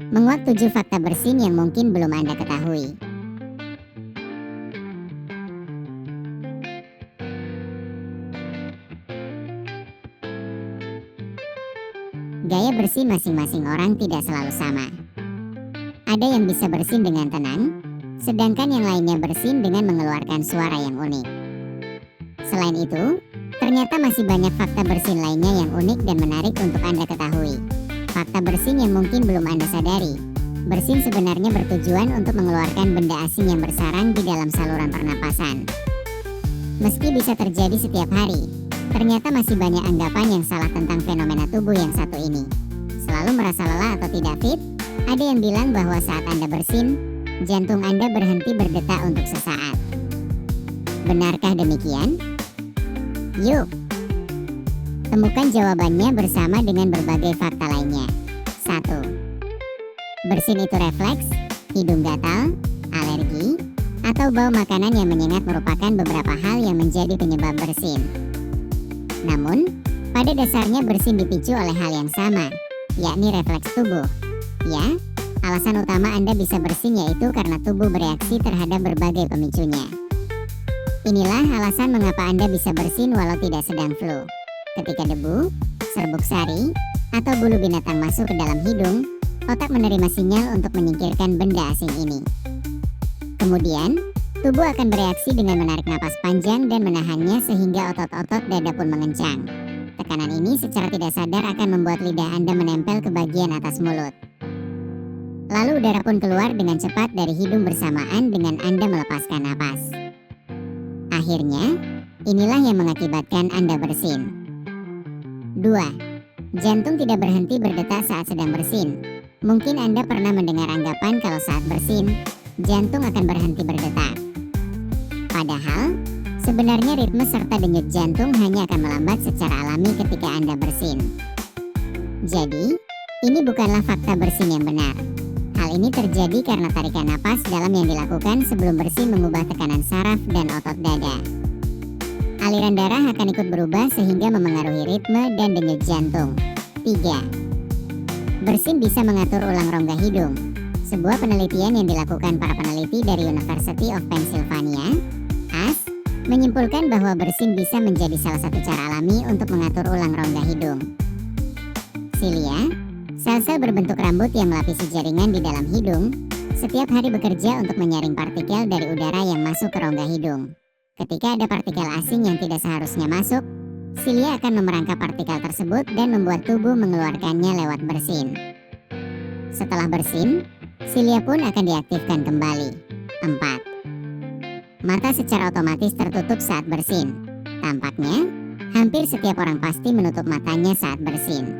Menguak 7 fakta bersin yang mungkin belum Anda ketahui. Gaya bersin masing-masing orang tidak selalu sama. Ada yang bisa bersin dengan tenang, sedangkan yang lainnya bersin dengan mengeluarkan suara yang unik. Selain itu, ternyata masih banyak fakta bersin lainnya yang unik dan menarik untuk Anda ketahui. Fakta bersin yang mungkin belum Anda sadari. Bersin sebenarnya bertujuan untuk mengeluarkan benda asing yang bersarang di dalam saluran pernapasan. Meski bisa terjadi setiap hari, ternyata masih banyak anggapan yang salah tentang fenomena tubuh yang satu ini. Selalu merasa lelah atau tidak fit? Ada yang bilang bahwa saat Anda bersin, jantung Anda berhenti berdetak untuk sesaat. Benarkah demikian? Yuk, temukan jawabannya bersama dengan berbagai fakta lainnya. 1. Bersin itu refleks, hidung gatal, alergi, atau bau makanan yang menyengat merupakan beberapa hal yang menjadi penyebab bersin. Namun, pada dasarnya bersin dipicu oleh hal yang sama, yakni refleks tubuh. Ya, alasan utama Anda bisa bersin yaitu karena tubuh bereaksi terhadap berbagai pemicunya. Inilah alasan mengapa Anda bisa bersin walau tidak sedang flu. Ketika debu, serbuk sari, atau bulu binatang masuk ke dalam hidung, otak menerima sinyal untuk menyingkirkan benda asing ini. Kemudian, tubuh akan bereaksi dengan menarik napas panjang dan menahannya sehingga otot-otot dada pun mengencang. Tekanan ini secara tidak sadar akan membuat lidah Anda menempel ke bagian atas mulut. Lalu udara pun keluar dengan cepat dari hidung bersamaan dengan Anda melepaskan napas. Akhirnya, inilah yang mengakibatkan Anda bersin. 2. Jantung tidak berhenti berdetak saat sedang bersin. Mungkin Anda pernah mendengar anggapan kalau saat bersin, jantung akan berhenti berdetak. Padahal, sebenarnya ritme serta denyut jantung hanya akan melambat secara alami ketika Anda bersin. Jadi, ini bukanlah fakta bersin yang benar. Hal ini terjadi karena tarikan napas dalam yang dilakukan sebelum bersin mengubah tekanan saraf dan otot dada. Aliran darah akan ikut berubah sehingga memengaruhi ritme dan denyut jantung. 3. Bersin bisa mengatur ulang rongga hidung. Sebuah penelitian yang dilakukan para peneliti dari University of Pennsylvania, UPenn, menyimpulkan bahwa bersin bisa menjadi salah satu cara alami untuk mengatur ulang rongga hidung. Silia, sel-sel berbentuk rambut yang melapisi jaringan di dalam hidung, setiap hari bekerja untuk menyaring partikel dari udara yang masuk ke rongga hidung. Ketika ada partikel asing yang tidak seharusnya masuk, silia akan memerangkap partikel tersebut dan membuat tubuh mengeluarkannya lewat bersin. Setelah bersin, silia pun akan diaktifkan kembali. 4. Mata secara otomatis tertutup saat bersin. Tampaknya, hampir setiap orang pasti menutup matanya saat bersin.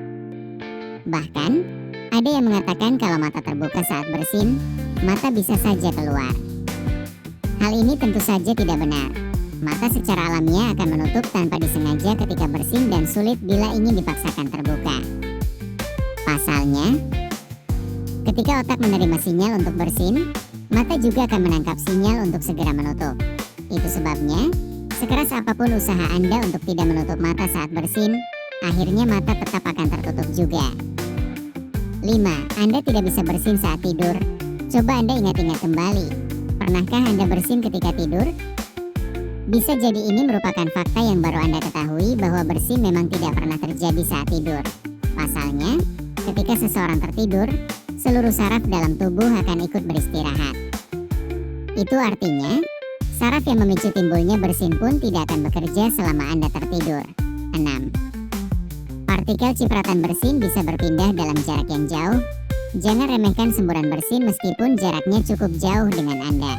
Bahkan, ada yang mengatakan kalau mata terbuka saat bersin, mata bisa saja keluar. Hal ini tentu saja tidak benar. Mata secara alamiah akan menutup tanpa disengaja ketika bersin dan sulit bila ingin dipaksakan terbuka. Pasalnya, ketika otak menerima sinyal untuk bersin, mata juga akan menangkap sinyal untuk segera menutup. Itu sebabnya, sekeras apapun usaha Anda untuk tidak menutup mata saat bersin, akhirnya mata tetap akan tertutup juga. 5. Anda tidak bisa bersin saat tidur. Coba Anda ingat-ingat kembali. Pernahkah Anda bersin ketika tidur? Bisa jadi ini merupakan fakta yang baru Anda ketahui bahwa bersin memang tidak pernah terjadi saat tidur. Pasalnya, ketika seseorang tertidur, seluruh saraf dalam tubuh akan ikut beristirahat. Itu artinya, saraf yang memicu timbulnya bersin pun tidak akan bekerja selama Anda tertidur. 6. Partikel cipratan bersin bisa berpindah dalam jarak yang jauh. Jangan remehkan semburan bersin meskipun jaraknya cukup jauh dengan Anda.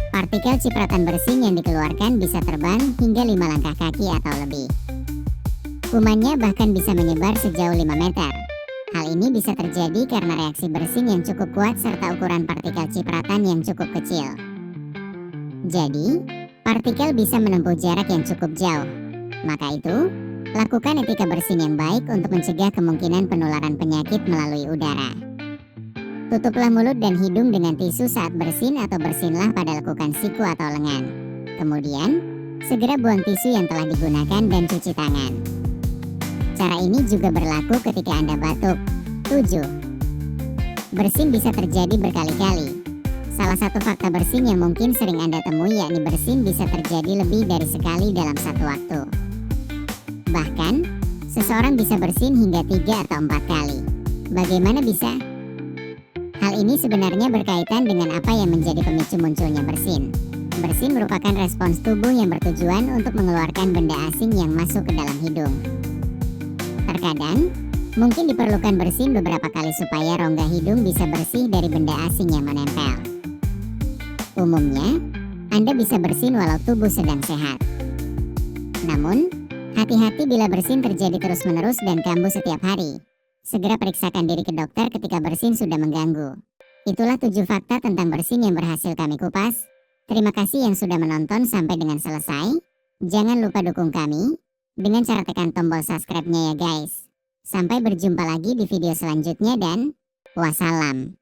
Partikel cipratan bersin yang dikeluarkan bisa terbang hingga 5 langkah kaki atau lebih. Kumannya bahkan bisa menyebar sejauh 5 meter. Hal ini bisa terjadi karena reaksi bersin yang cukup kuat serta ukuran partikel cipratan yang cukup kecil. Jadi, partikel bisa menempuh jarak yang cukup jauh. Maka itu, lakukan etika bersin yang baik untuk mencegah kemungkinan penularan penyakit melalui udara. Tutuplah mulut dan hidung dengan tisu saat bersin atau bersinlah pada lekukan siku atau lengan. Kemudian, segera buang tisu yang telah digunakan dan cuci tangan. Cara ini juga berlaku ketika Anda batuk. 7. Bersin bisa terjadi berkali-kali. Salah satu fakta bersin yang mungkin sering Anda temui yakni bersin bisa terjadi lebih dari sekali dalam satu waktu. Bahkan, seseorang bisa bersin hingga 3 atau 4 kali. Bagaimana bisa? Hal ini sebenarnya berkaitan dengan apa yang menjadi pemicu munculnya bersin. Bersin merupakan respons tubuh yang bertujuan untuk mengeluarkan benda asing yang masuk ke dalam hidung. Terkadang, mungkin diperlukan bersin beberapa kali supaya rongga hidung bisa bersih dari benda asing yang menempel. Umumnya, Anda bisa bersin walau tubuh sedang sehat. Namun, hati-hati bila bersin terjadi terus-menerus dan kambuh setiap hari. Segera periksakan diri ke dokter ketika bersin sudah mengganggu. Itulah 7 fakta tentang bersin yang berhasil kami kupas. Terima kasih yang sudah menonton sampai dengan selesai. Jangan lupa dukung kami dengan cara tekan tombol subscribe-nya ya guys. Sampai berjumpa lagi di video selanjutnya dan wassalam.